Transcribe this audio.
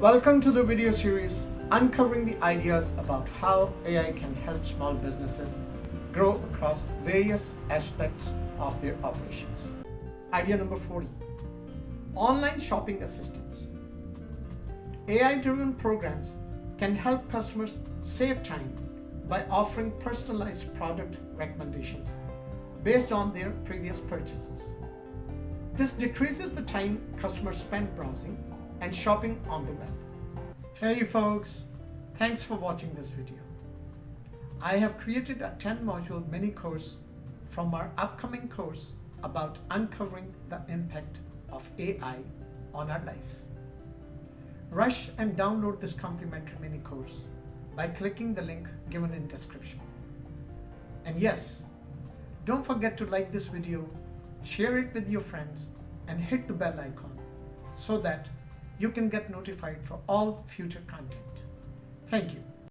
Welcome to the video series uncovering the ideas about how AI can help small businesses grow across various aspects of their operations. Idea number 40. Online shopping assistants. AI-driven programs can help customers save time by offering personalized product recommendations based on their previous purchases. This decreases the time customers spend browsing and shopping on the web. Hey folks, thanks for watching this video. I have created a 10-module mini course from our upcoming course about uncovering the impact of AI on our lives. Rush and download this complimentary mini course by clicking the link given in description. And yes, don't forget to like this video, share it with your friends, and hit the bell icon so that you can get notified for all future content. Thank you.